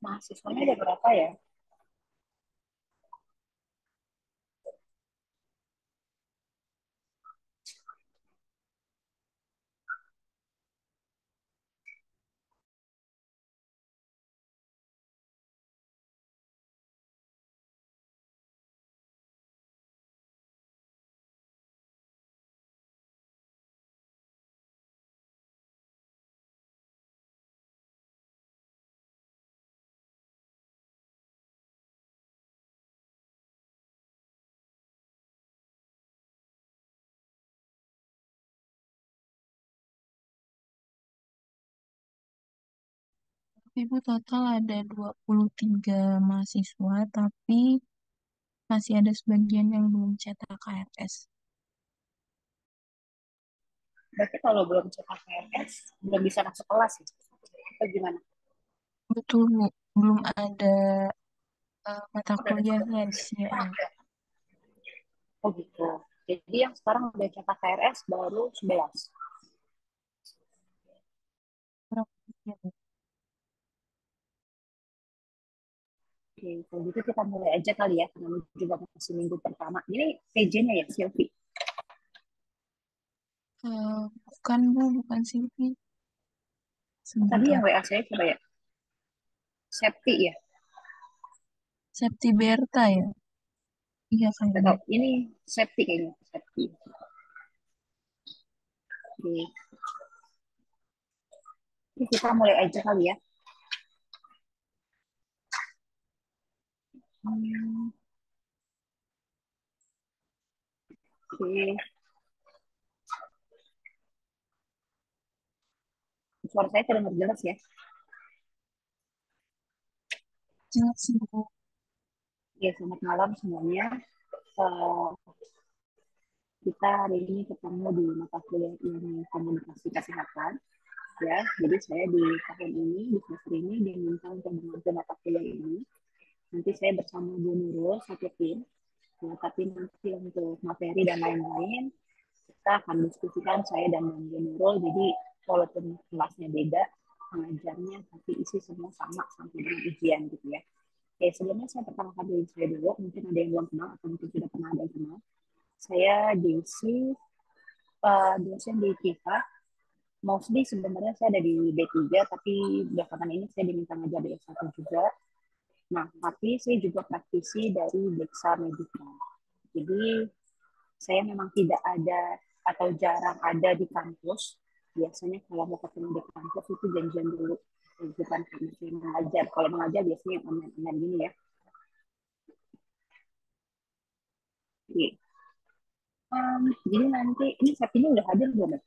Mahasiswanya ada berapa ya? Ibu total ada 23 mahasiswa, tapi masih ada sebagian yang belum cetak KRS. Berarti kalau belum cetak PNS, belum bisa masuk kelas ya? Atau gimana? Betul, Bu. Belum ada mata Udah ada kuliahnya cetak. disediain. Oh gitu. Jadi yang sekarang udah cetak KRS baru 11. Kurang lebih, Bu. Oke, kalau gitu kita mulai aja kali ya, karena ini juga masih minggu pertama. Ini PJ-nya ya, Silvi. Bukan, Bu, bukan Silvi. Tadi yang Sebentar. WA saya coba ya, Septi ya. Septi Berta ya? Iya Nggak kayaknya. tahu, ini Septi kayaknya. Septi. Oke, ini kita mulai aja kali ya. Hmm, oke, suara saya kedengar jelas ya. Jelas sih, Bu. Ya, selamat malam semuanya. Eh, kita hari ini ketemu di mata kuliah ilmu komunikasi kesehatan. Ya, jadi saya di tahun ini, di semester ini, diminta untuk mengambil mata kuliah ini. Nanti saya bersama Bu Nurul, satu tim. Ya, tapi nanti untuk materi dan lain-lain, kita akan diskusikan saya dan Bu Nurul. Jadi, walaupun kelasnya beda, pengajarnya, tapi isi semua sama sampai dengan ujian gitu ya. Oke, sebelumnya saya pertama kali saya dulu, mungkin ada yang belum kenal atau mungkin sudah pernah ada yang kenal. Saya Desi, dosen di KIFA. Mostly sebenarnya saya ada di B3, tapi belakangan ini saya diminta ngajar di S1 juga. Nah, tapi saya juga praktisi dari Beksa Medika. Jadi, saya memang tidak ada atau jarang ada di kampus. Biasanya kalau mau ketemu di kampus itu janjian dulu. Bukan karena saya mengajar. Kalau mengajar biasanya online-online gini ya. Oke. Jadi nanti, ini saat ini udah hadir belum ya?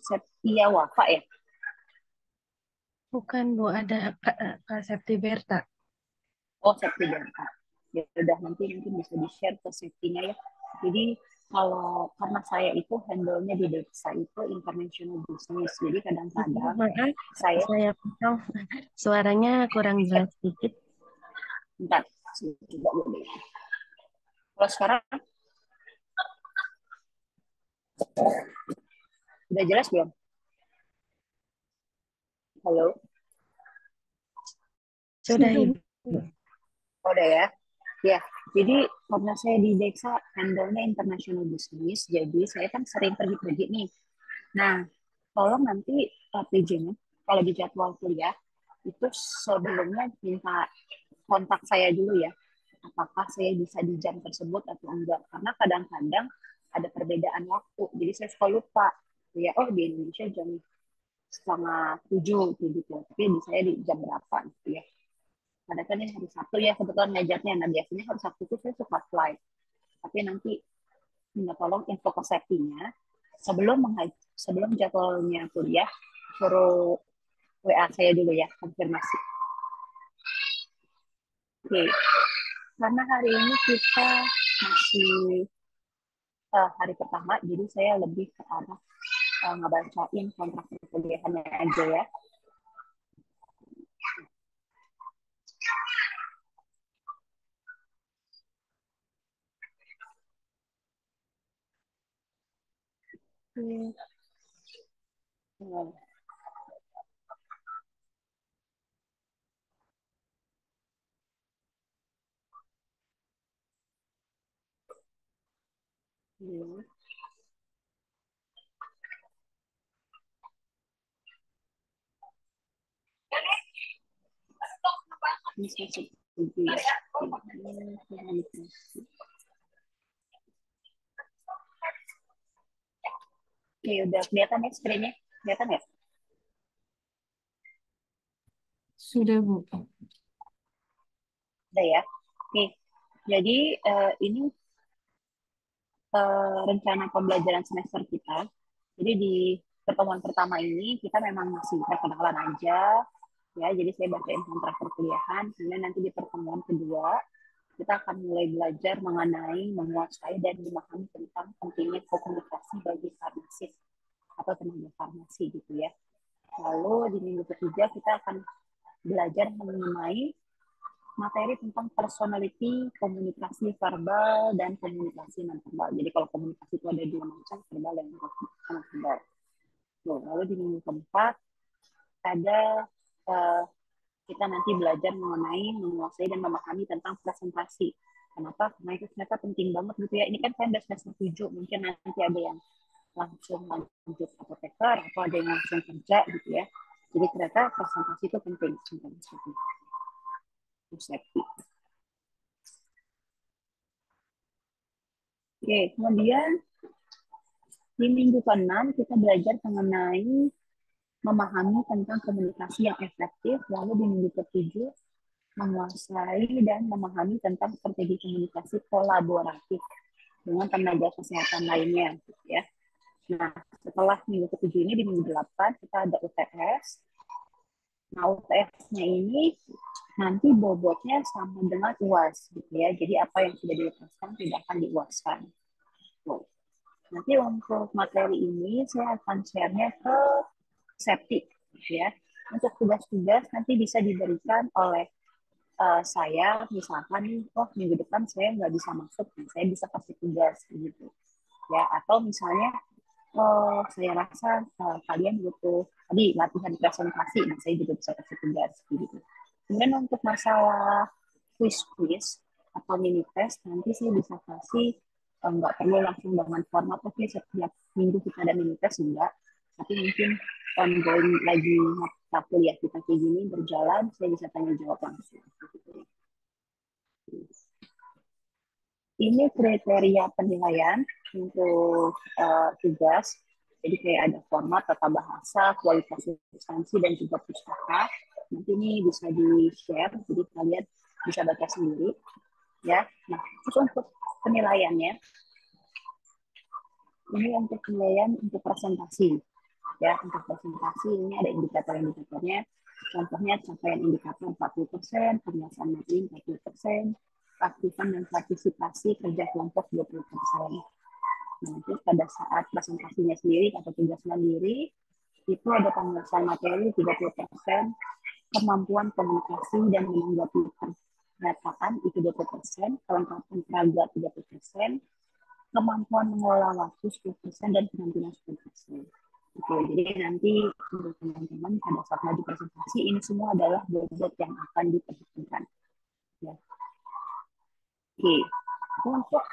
Setia Wafa ya? Bukan, Bu. Ada Kak Septi Berta. Oh, safety data. Ya udah nanti bisa di-share ke safety-nya ya. Jadi kalau karena saya itu handle-nya di desa itu international business. Jadi kadang-kadang Maaf, saya saya potong. Suaranya kurang jelas sedikit. entar coba dulu. Kalau sekarang udah jelas belum? Halo. Sudah, Ibu. Oh, udah ya. Ya, jadi karena saya di desa handle-nya international business, jadi saya kan sering pergi-pergi nih. Nah, tolong nanti PJ-nya kalau di jadwal kuliah itu sebelumnya minta kontak saya dulu ya. Apakah saya bisa di jam tersebut atau enggak? Karena kadang-kadang ada perbedaan waktu. Jadi saya suka lupa. Ya, oh di Indonesia jam 6:30 gitu. Tapi di saya di jam berapa gitu ya. Kadang kan ini hari Sabtu ya kebetulan ngajarnya. Nah biasanya hari Sabtu itu saya suka flight. Tapi nanti minta tolong info ke safety-nya sebelum jadwalnya kuliah suruh WA saya dulu ya konfirmasi. Oke, karena hari ini kita masih hari pertama, jadi saya lebih ke arah ngebacain kontrak perkuliahannya aja ya. Ya. Bisa setuju ya. Komunikasi. Oke, udah kelihatan ya screen-nya? Kelihatan ya? Sudah, Bu. Udah ya? Oke, jadi ini rencana pembelajaran semester kita. Jadi di pertemuan pertama ini kita memang masih perkenalan aja, ya. Jadi saya bacain kontrak perkuliahan. Kemudian nanti di pertemuan kedua kita akan mulai belajar mengenai, menguasai dan memahami tentang pentingnya komunikasi bagi farmasis atau tenaga farmasi gitu ya. Lalu di minggu ketiga kita akan belajar mengenai materi tentang personality, komunikasi verbal, dan komunikasi non-verbal. Jadi kalau komunikasi itu ada dua macam, verbal dan non-verbal. Lalu di minggu keempat ada kita nanti belajar mengenai menguasai dan memahami tentang presentasi. Kenapa? Karena itu ternyata penting banget gitu ya. Ini kan saya udah semester 7, mungkin nanti ada yang langsung lanjut apoteker atau ada yang langsung kerja gitu ya. Jadi ternyata presentasi itu penting. Oke, kemudian di minggu ke-6 kita belajar mengenai memahami tentang komunikasi yang efektif, lalu di minggu ke-7 menguasai dan memahami tentang strategi komunikasi kolaboratif dengan tenaga kesehatan lainnya, ya. Nah, setelah minggu ke-7 ini di minggu 8 kita ada UTS. Nah, UTS-nya ini nanti bobotnya sama dengan UAS, gitu ya. Jadi apa yang sudah dilepaskan tidak akan diuaskan. Tuh. Nanti untuk materi ini saya akan share-nya ke Septi, ya. Untuk tugas-tugas nanti bisa diberikan oleh saya, misalkan nih, oh minggu depan saya nggak bisa masuk, nah, saya bisa kasih tugas gitu, ya. Atau misalnya saya rasa kalian butuh tadi latihan presentasi, nah saya juga bisa kasih tugas gitu. Kemudian untuk masalah quiz-quiz atau mini test nanti saya bisa kasih, nggak perlu langsung dengan format oke setiap minggu kita ada mini test, enggak, tapi mungkin ongoing lagi mata kuliah kita kayak gini berjalan, saya bisa tanya jawab langsung. Ini kriteria penilaian untuk tugas. Jadi kayak ada format, tata bahasa, kualitas substansi, dan juga pustaka. Nanti ini bisa di-share, jadi kalian bisa baca sendiri. Ya, nah terus untuk penilaiannya, ini untuk penilaian untuk presentasi. Ya, untuk presentasi ini ada indikator-indikatornya. Contohnya capaian indikator 40%, penjelasan materi 40%, aktifan dan partisipasi kerja kelompok 20%. Nanti pada saat presentasinya sendiri atau tugas mandiri, itu ada penjelasan materi 30%, kemampuan komunikasi dan menanggapi pernyataan itu 20%, kelengkapan peraga 30%, kemampuan mengelola waktu 10%, dan penampilan 10%. Oke, jadi nanti untuk teman-teman pada saat maju presentasi, ini semua adalah bobot yang akan diperhitungkan. Ya. Oke, untuk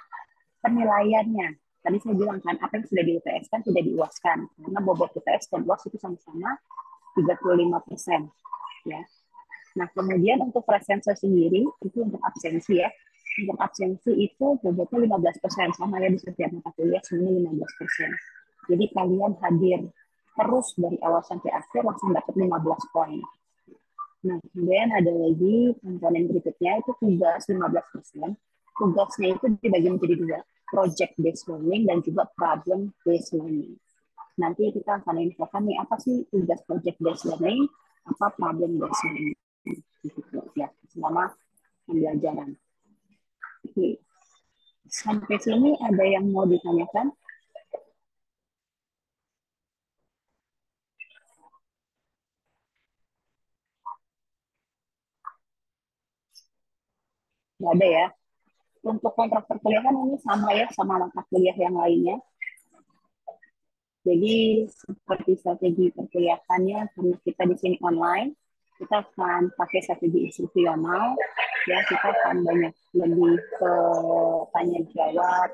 penilaiannya, tadi saya bilang kan, apa yang sudah di UTS kan tidak diuaskan, karena bobot UTS dan UAS itu sama-sama 35%. Ya. Nah, kemudian untuk presentasi sendiri, itu untuk absensi ya. Untuk absensi itu bobotnya 15%, sama ya di setiap mata kuliah semuanya 15%. Jadi kalian hadir terus dari awal sampai akhir langsung dapat 15 poin. Nah, kemudian ada lagi komponen berikutnya itu tugas 15%. Tugasnya itu dibagi menjadi dua, project based learning dan juga problem based learning. Nanti kita akan infokan nih apa sih tugas project based learning, apa problem based learning. Gitu, ya, selama pembelajaran. Oke. Sampai sini ada yang mau ditanyakan? Nggak ada ya. Untuk kontrak perkuliahan ini sama ya, sama mata kuliah yang lainnya. Jadi seperti strategi perkuliahannya, karena kita di sini online, kita akan pakai strategi institusional, ya kita akan banyak lebih ke tanya jawab,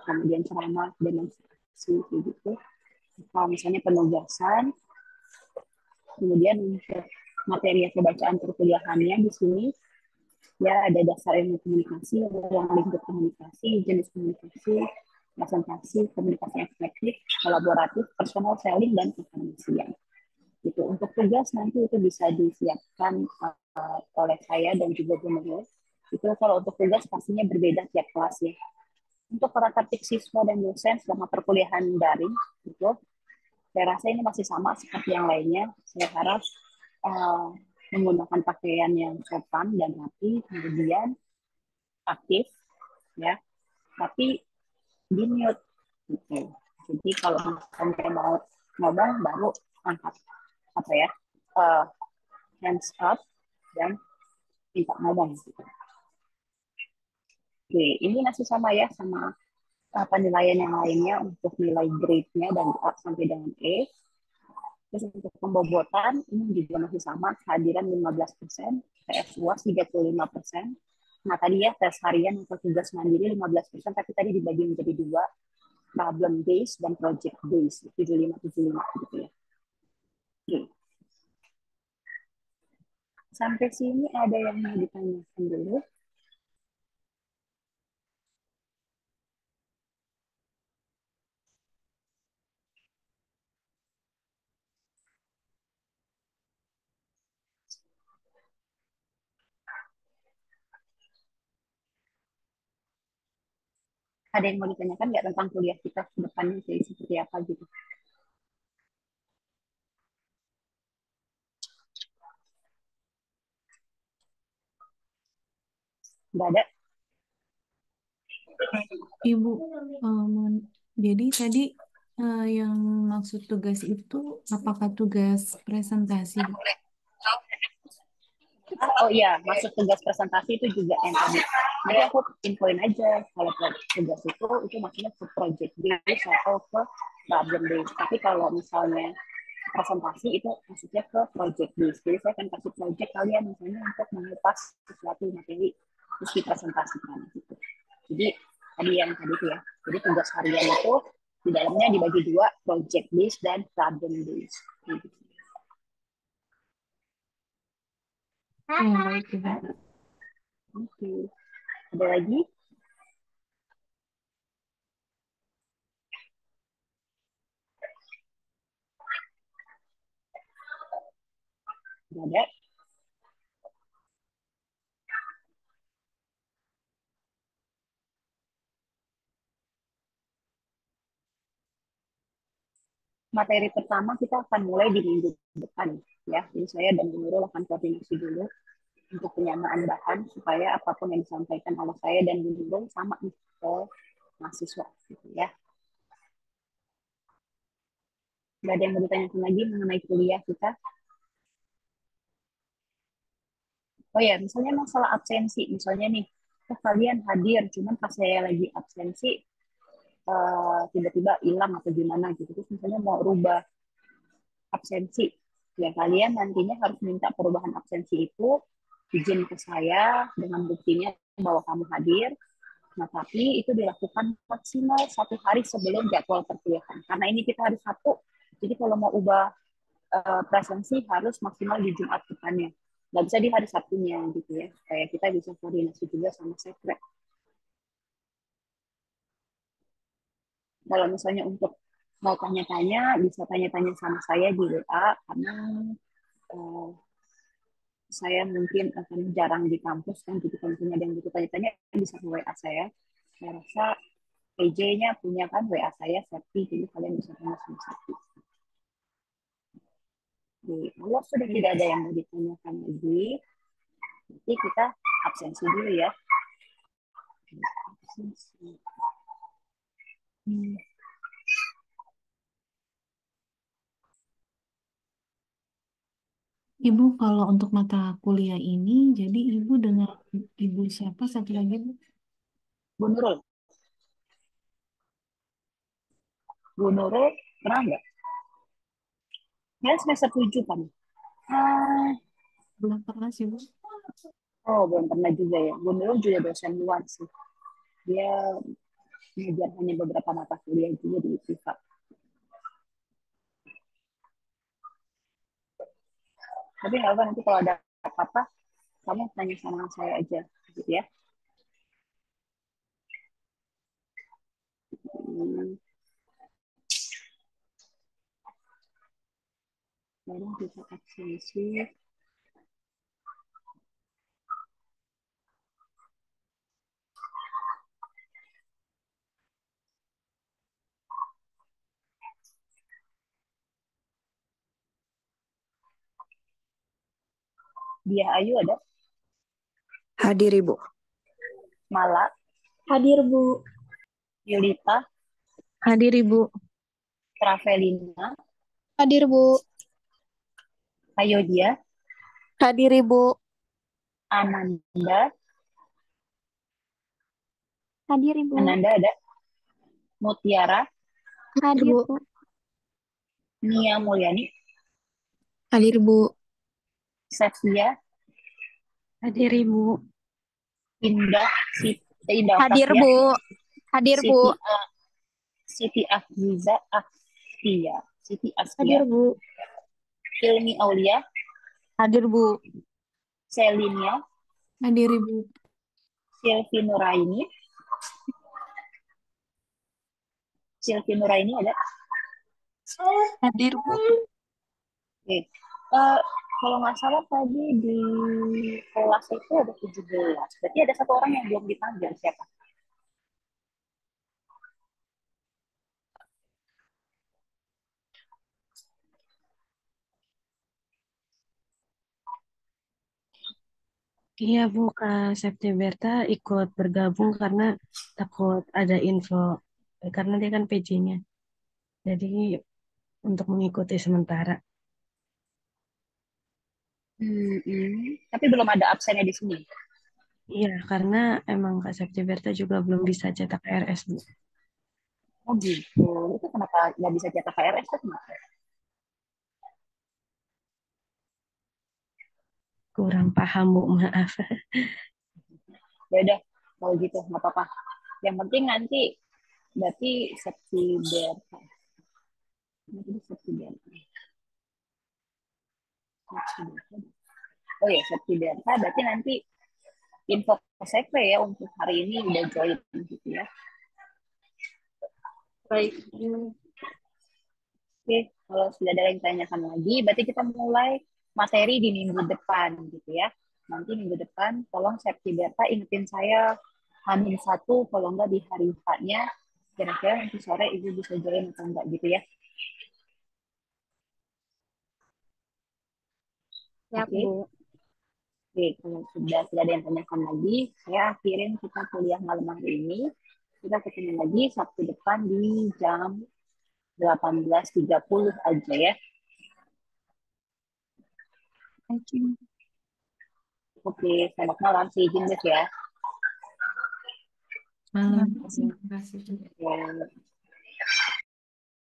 kemudian ceramah, demonstrasi, gitu. Kalau misalnya penugasan, kemudian untuk materi pembacaan perkuliahannya di sini ya ada dasar ilmu komunikasi, ruang lingkup komunikasi, jenis komunikasi, presentasi, komunikasi efektif, kolaboratif, personal selling, dan kekomunikasian. Gitu. Untuk tugas nanti itu bisa disiapkan oleh saya dan juga Bu Nurul. Itu kalau untuk tugas pastinya berbeda tiap kelas ya. Untuk praktik siswa dan dosen selama perkuliahan daring, gitu, saya rasa ini masih sama seperti yang lainnya. Saya harap uh, menggunakan pakaian yang sopan dan rapi, kemudian aktif, ya. Tapi di mute, gitu. Jadi kalau misalnya mau ngomong baru angkat apa ya uh, hands up dan minta ngomong. Gitu. Oke, ini masih sama ya sama penilaian yang lainnya untuk nilai grade-nya dan A sampai dengan E. Terus untuk pembobotan ini juga masih sama, kehadiran 15%, tes UAS 35%. Nah tadi ya tes harian atau tugas mandiri 15%, tapi tadi dibagi menjadi dua, problem based dan project based, 75-75 gitu ya. Oke. Sampai sini ada yang mau ditanyakan dulu? Ada yang mau ditanyakan nggak tentang kuliah kita ke depannya jadi seperti apa gitu? Nggak ada? Ibu, jadi tadi yang maksud tugas itu apakah tugas presentasi? Oh iya, masuk tugas presentasi itu juga yang tadi. Nanti aku infoin aja kalau tugas itu maksudnya ke project based atau ke problem based. Tapi kalau misalnya presentasi itu maksudnya ke project based. Jadi saya akan kasih project kalian misalnya untuk mengupas sesuatu materi terus dipresentasikan gitu. Jadi tadi yang tadi itu ya. Jadi tugas harian itu di dalamnya dibagi dua, project based dan problem based. Gitu. Baik, Ibu. Oke. Ada lagi? Nggak ada? Materi pertama kita akan mulai di minggu depan ya. Jadi saya dan Bu Nurul akan koordinasi dulu untuk penyamaan bahan supaya apapun yang disampaikan oleh saya dan Bu Nurul sama ke mahasiswa gitu ya. Gak ada yang mau ditanyakan lagi mengenai kuliah kita. Oh ya, misalnya masalah absensi, misalnya nih, oh, kalian hadir, cuman pas saya lagi absensi tiba-tiba hilang atau gimana gitu. Terus misalnya mau rubah absensi, ya kalian nantinya harus minta perubahan absensi itu izin ke saya dengan buktinya bahwa kamu hadir. Nah, tapi itu dilakukan maksimal 1 hari sebelum jadwal perkuliahan. Karena ini kita hari Sabtu, jadi kalau mau ubah presensi harus maksimal di Jumat depannya. Nggak bisa di hari Sabtunya gitu ya. Supaya kita bisa koordinasi juga sama sekret. Kalau misalnya untuk mau tanya-tanya, bisa tanya-tanya sama saya di WA, karena uh, saya mungkin akan jarang di kampus kan, jadi kalau misalnya ada yang butuh tanya-tanya bisa ke WA saya. Saya rasa PJ-nya punya kan WA saya Septi, jadi kalian bisa tanya sama Septi. Kalau sudah tidak ada yang mau ditanyakan lagi, nanti kita absensi dulu ya. Absensi. Hmm. Ibu, kalau untuk mata kuliah ini, jadi Ibu dengan Ibu siapa satu lagi, Bu? Bu Nurul, Bu Nurul pernah nggak? Ya semester 7 kan? Ah, Belum pernah sih, Bu. oh belum pernah juga ya. Bu Nurul juga dosen luar sih. Dia mengajar hanya beberapa mata kuliah juga di IPA. Tapi nggak apa, nanti kalau ada apa-apa kamu tanya sama saya aja gitu ya. Hmm, baru kita absensi. Dia Ayu ada, Hadir Ibu. Mala, Hadir, Bu. Yulita, Hadir Ibu. Travelina, Hadir, Bu. Ayodia, Hadir Ibu. Ananda, Hadir, Ibu. Ananda ada, Mutiara, Hadir, Bu. Nia Mulyani, Hadir Bu. Sefia, Hadir, Ibu. Indah, Indah Hadir Octavia, Bu. Hadir Bu. Siti Afiza, Siti Hadir, Askia, Bu. Hilmi Aulia, Hadir Bu. Selinia, Hadir, Ibu. Silvi Nuraini ada. Hadir Bu. Oke. Kalau nggak salah tadi di kelas itu ada 17. Berarti ada satu orang yang belum dipanggil, siapa? Iya, Bu. Kak Septi Berta ikut bergabung karena takut ada info. Karena dia kan PJ-nya. Jadi untuk mengikuti sementara. Tapi belum ada absennya di sini. Iya, karena emang Kak Septi Berta juga belum bisa cetak KRS, Bu. Oh gitu. Itu kenapa nggak bisa cetak KRS tuh kenapa? Kurang paham, Bu. Maaf. Ya udah, kalau gitu nggak apa-apa. Yang penting nanti berarti Septiberta. Nanti Septiberta. Oh ya, Septiberta. Berarti nanti info ke CV ya untuk hari ini udah join gitu ya. Baik. Oke, kalau sudah ada yang tanyakan lagi, berarti kita mulai materi di minggu depan gitu ya. Nanti minggu depan, tolong Septi Berta ingetin saya H-1, kalau enggak di hari H-nya, kira-kira nanti sore Ibu bisa join atau enggak gitu ya. Siap Oke. Bu. Oke, kalau sudah tidak ada yang tanyakan lagi, saya akhirin kita kuliah malam hari ini. Kita ketemu lagi Sabtu depan di jam 18.30 aja ya. Oke, selamat malam. See you ya. Terima kasih. Ya.